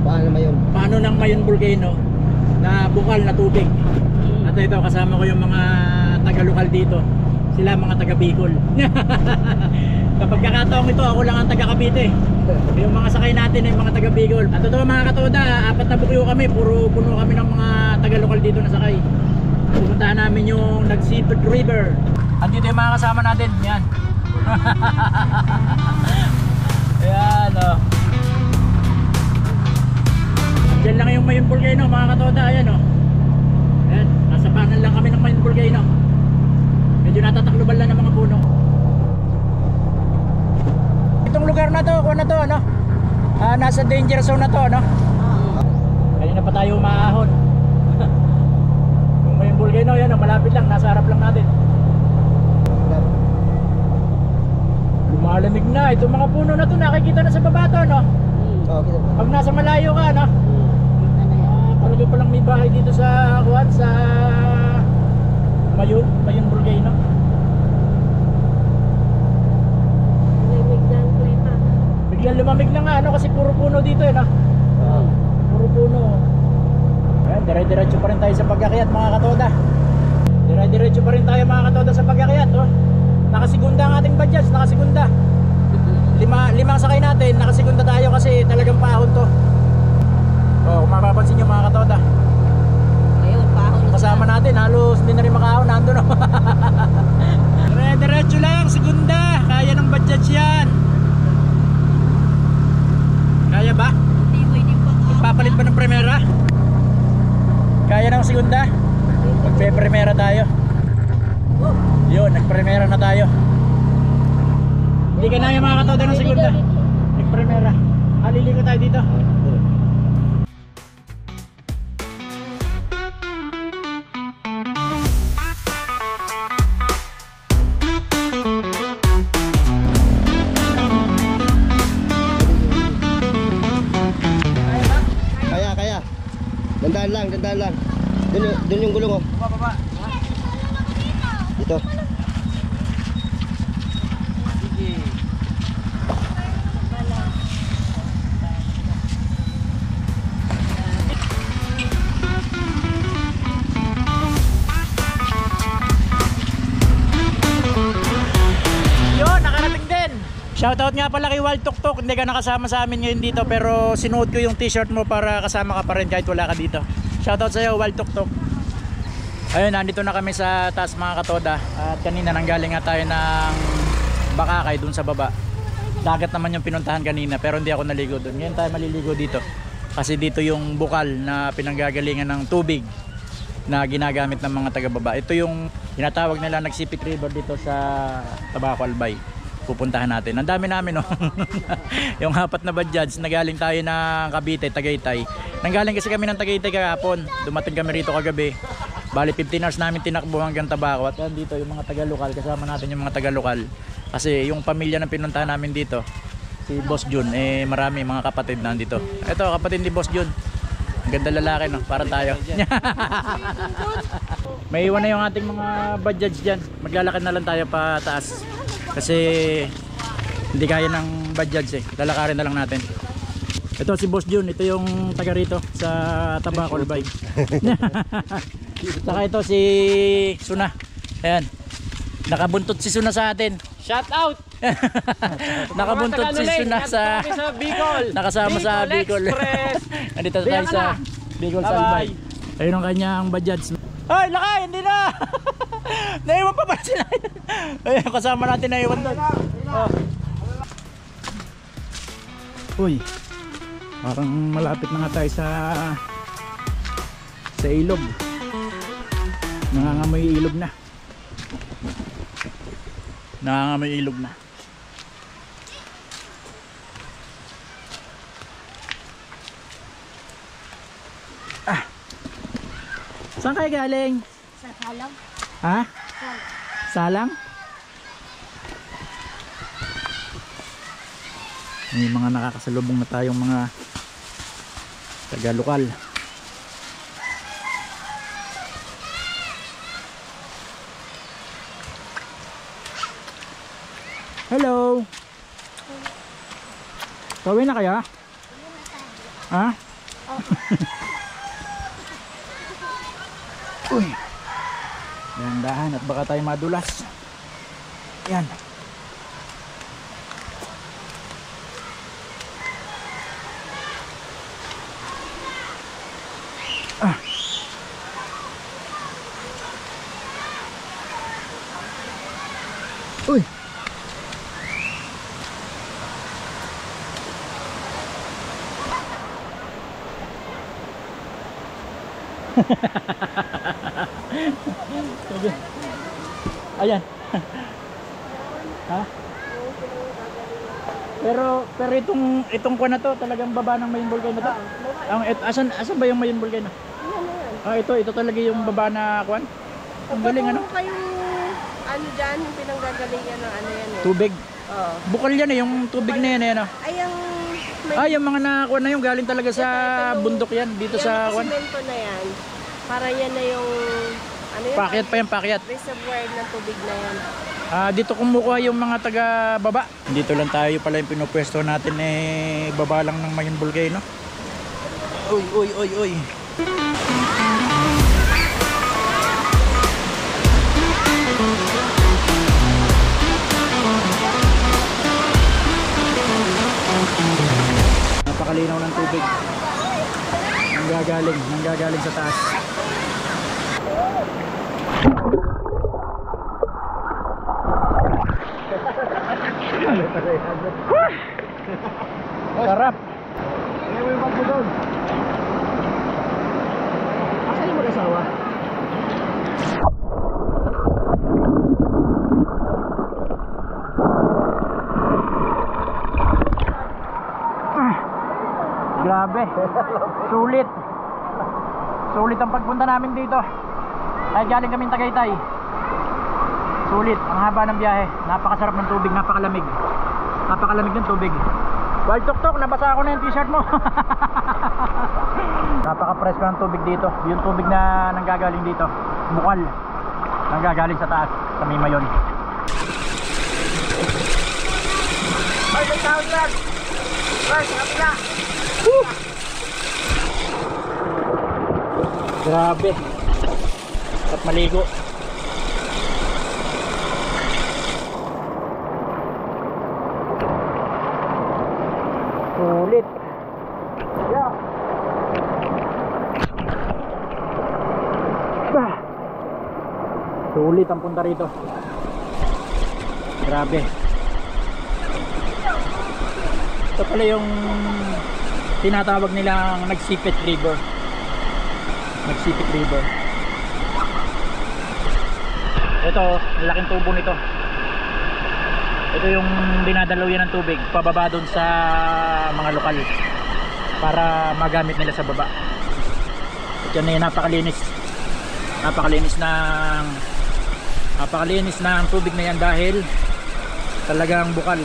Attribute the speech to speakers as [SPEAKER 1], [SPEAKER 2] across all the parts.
[SPEAKER 1] Paano Mayon?
[SPEAKER 2] Paano ng Mayon Volcano na bukal na tubig. At ito kasama ko yung mga taga-lokal dito. Sila mga taga Bicol. Kapag kakataong ito, ako lang ang taga Cavite. Yung mga sakay natin ay mga taga Bicol. At ito mga katoda, 4 na bukyo kami, puro puno kami ng mga taga-lokal dito na sakay. Pupuntahan namin yung Nagsipid River. Andito yung mga kasama natin, yan. Ayan o. Diyan lang yung Mayon Volcano mga katoda, ayan o. Ayan, nasa panel lang kami ng Mayon Volcano. Medyo natatakluban lang ng mga puno. Itong lugar na to, kung na to, ano? Nasa danger zone na to, ano? Kanina pa tayo maahon. Yung Mayon Volcano, yan o, malapit lang, nasa harap lang natin. Lumalamig na, itong mga puno na to, nakikita na sa baba to, no? Pag nasa malayo ka, no? Talaga palang may bahay dito sa Juan, sa Mayon Volcano. Biglang lumamig na nga, ano, kasi puro puno dito, eh, no? Puro puno. Ayan, dire-diretso pa rin tayo sa pag-akyat, mga katoda. Dire-diretso pa rin tayo, mga katoda, sa pag-akyat, oh. Nakasigunda ang ating Bajaj, nakasigunda. Limang sakay natin, nakasigunda tayo kasi talagang pahon to. Oh, kung mapapansin nyo mga katoda,
[SPEAKER 3] Ayun, pahon.
[SPEAKER 2] kasama natin, halos hindi na rin makahon, nandun o. Diretso lang, segunda. Kaya ng Bajaj yan. Kaya ba? Papalit ba ng Primera? Kaya ng segunda? Magpe-Primera tayo. Yun, nag-Primera na tayo. Hindi ka na yung mga katoda ng segunda. Nag-Primera. Halili ko tayo dito.
[SPEAKER 1] Kaya. Dandaan lang. Dun yung gulong, oh.
[SPEAKER 2] Baba.
[SPEAKER 1] Dito.
[SPEAKER 2] Sige. Yun, nakarating din. Shoutout nga pala kay Wild Tuktok. Hindi ka nakasama sa amin ngayon dito, pero sinuot ko yung t-shirt mo para kasama ka pa rin kahit wala ka dito. Shoutout sa iyo, Wild Tuktok. Ayun, nandito na kami sa taas mga katoda. At kanina nanggaling nga tayo ng Bakakay dun sa baba. Dagat naman yung pinuntahan kanina, pero hindi ako naligo dun. Ngayon tayo maliligo dito. Kasi dito yung bukal na pinanggagalingan ng tubig na ginagamit ng mga taga-baba. Ito yung tinatawag nila Nagsipid River dito sa Tabaco Albay. Pupuntahan natin. Ang dami namin, no? Yung 4 na Bajaj, nagaling tayo ng Cavite, Tagaytay. Nanggaling kasi kami ng Tagaytay kahapon. Dumating kami rito kagabi. Bali 15 hours namin tinakbo hanggang Tabaco. At dito yung mga taga-lokal, kasama natin yung mga taga-lokal. Kasi yung pamilya na pinuntahan namin dito, si Boss Jun, marami mga kapatid nandito. Ito, kapatid ni Boss Jun. Ang ganda lalaki, no? Para tayo. May iwan na yung ating mga Bajaj dyan. Maglalakad na lang tayo pa taas. Kasi hindi kaya ng Bajaj eh. Lalakarin na lang natin. Ito si Boss Jun, ito yung taga rito sa Tabaco Albay. Saka ito si Suna. Ayan. Nakabuntot si Suna sa atin.
[SPEAKER 4] Shout out.
[SPEAKER 2] Nakabuntot si Suna sa
[SPEAKER 4] Bicol.
[SPEAKER 2] nakasama sa Bicol. Nandito tayo sa Bicol sa Albay. Ayun ang kanyang Bajaj. Ay, lakay, hindi na. Naiwan pa pala sila. Ayun, kasama natin naiwan doon. Oh. Uy. Parang malapit na nga tayo sa ilog. Nangangamoy ilog na. Nangangamoy ilog na. Saan kayo galing?
[SPEAKER 3] Sa Salang.
[SPEAKER 2] Ha? Salang? May mga nakakasalubong na tayong mga taga-lokal. Hello. Pauwi na kaya? Ha? Uy. Dahan-dahan at baka tayo madulas. Yan. Ah. Uy. Ayan. Ha? Pero itong kuwan na to, talagang baba ng Mayon Volcano to. Asan ba yung Mayon Volcano? Ito talaga yung baba na kuwan. Ang galing ano?
[SPEAKER 3] Kayong ano dyan, yung pinanggagalingan ng ano yan eh.
[SPEAKER 2] Tubig.
[SPEAKER 3] Oo.
[SPEAKER 2] Bukal yan eh, yung tubig na yan eh. Ano?
[SPEAKER 3] Ay, yung...
[SPEAKER 2] Yung mga nakuha na yung galing talaga sa bundok yan, dito sa kuwan.
[SPEAKER 3] Yung semento na yan, para yan na yung... Ano yun?
[SPEAKER 2] Pakyat pa yan, pakyat.
[SPEAKER 3] Reservoir ng tubig na yan.
[SPEAKER 2] Dito kumukuha yung mga taga baba. Dito lang tayo pala yung pinupwesto natin eh, baba lang ng Mayon Volcano. Uy. Napakalinaw ng tubig. Nanggagaling sa taas. Sarap.
[SPEAKER 1] Kaya mo yung bag mo doon. Asan yung mag-asawa?
[SPEAKER 2] Grabe. Sulit ang pagpunta namin dito. Ay galing kaming Tagaytay. Sulit, ang haba ng biyahe. Napakasarap ng tubig, napakalamig. Napakalamig ng tubig. Wild Tuktok, nabasa ako na yung t-shirt mo. Napaka-fresh ng tubig dito. Yung tubig na nanggagaling dito, bukal. Nanggagaling sa taas, sa may Mayon.
[SPEAKER 3] Ay, may tawag lang! Ay, sabi na!
[SPEAKER 2] Grabe. At maligo. Sulit. Yeah. Sulit ang punta rito. Grabe. Ito pala yung tinatawag nilang Nagsipit River. Nagsipit River. Ito, laking tubo nito. Ito yung dinadalaw yan ng tubig pababa doon sa mga lokal para magamit nila sa baba. At yan ay napakalinis. Napakalinis ng tubig na yan dahil talagang bukal.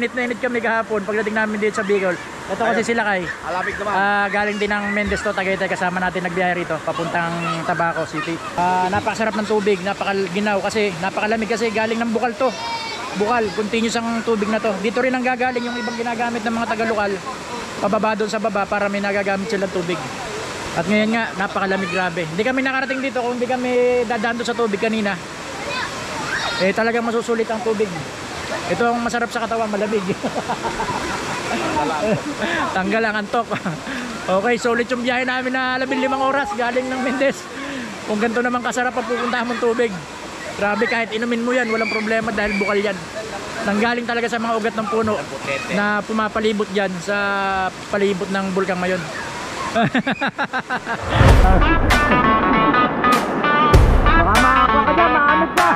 [SPEAKER 2] Init na init kami kahapon pagdating namin dito sa Bicol. Ito kasi sila kay
[SPEAKER 1] Alapit naman.
[SPEAKER 2] galing din ng Mendez to, Tagaytay, kasama natin nagbiyahe rito papuntang Tabaco City. Napakasarap ng tubig, napakaginaw kasi napakalamig kasi galing ng bukal to. Bukal, continuous ang tubig na to. Dito rin ang gagaling yung ibang ginagamit ng mga taga-lokal pababa doon sa baba para may nagagamit silang tubig. At ngayon nga, napakalamig, grabe. Hindi kami nakarating dito kung hindi kami dadaan doon sa tubig kanina. Talagang masusulit ang tubig. Ito ang masarap sa katawan, malamig. Tanggal ang antok. Okay, sulit yung biyahe namin na 15 oras galing ng Mendez. Kung ganito naman kasarap ang pupuntahan mong tubig. Grabe, kahit inumin mo yan, walang problema dahil bukal yan. Nanggaling talaga sa mga ugat ng puno na pumapalibot dyan sa palibot ng Bulkang Mayon. Baka makakwa ka dyan, maanod ka.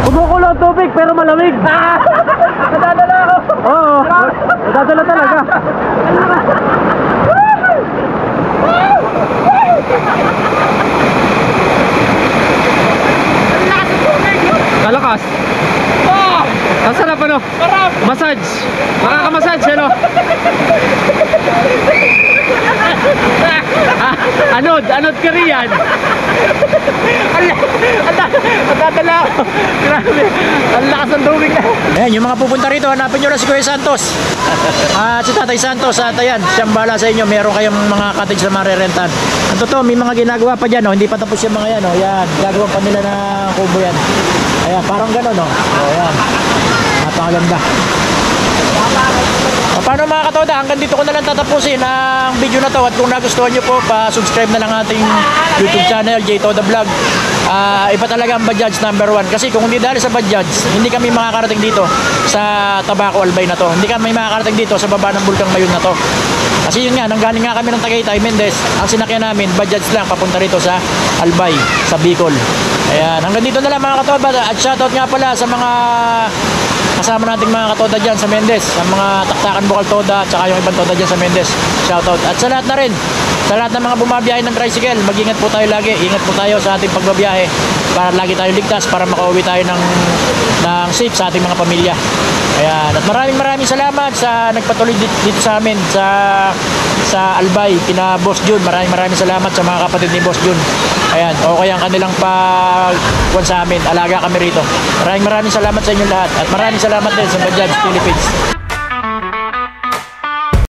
[SPEAKER 2] Kumukulo ang tubig pero malamig. Nadadala ako. Oo, nadadala talaga.
[SPEAKER 4] Kalakas. Oh! Ang sarap ano?
[SPEAKER 2] Sarap.
[SPEAKER 4] Massage. Makaka-massage ano? Anod ka riyan.
[SPEAKER 2] Nadadala ako. Grabe. Ang lakas ng tubig na. Ayan, yung mga pupunta rito, hanapin nyo lang si Kuya Santos. At si Tatay Santos, at ayan, siyang bahala sa inyo. Meron kayong mga cottage na marerentahan. Ang totoo, may mga ginagawa pa dyan, oh. Hindi pa tapos yung mga yan, oh. Yan, gagawa pa nila ng kubo yan. Ayan, parang gano'n, oh. Ayan, napakaganda. Paano mga katoda, hanggang dito ko na lang tatapusin ang video na to. At kung nagustuhan nyo po, pa-subscribe na lang ating YouTube channel, J Toda Vlog. Iba talaga ang Bajaj #1. Kasi kung hindi dahil sa Bajaj, hindi kami makakarating dito sa Tabaco Albay na to. Hindi kami makakarating dito sa baba ng Bulkang Mayon na to. Kasi yun nga, nanggaling nga kami ng Tagaytay, Mendez. Ang sinakyan namin, Bajaj lang, papunta rito sa Albay, sa Bicol. Ayan, hanggang dito na lang mga katoda. At shoutout nga pala sa mga kasama nating mga katoda dyan sa Mendez, sa mga Taktakan Bukal Toda, at saka yung ibang toda dyan sa Mendez. Shoutout. At sa lahat na rin, sa lahat ng mga bumabiyahe ng tricycle, mag-ingat po tayo lagi. Ingat po tayo sa ating pagbabiyahe para lagi tayo ligtas, para makauwi tayo ng safe sa ating mga pamilya. Ayan. At maraming salamat sa nagpatuloy dito sa amin sa Albay, kina Boss Jun. Maraming salamat sa mga kapatid ni Boss Jun. Ayan, okay ang kanilang pagkuhan sa amin. Alaga kami rito. Maraming salamat sa inyo lahat. At maraming salamat din sa Bajaj Philippines.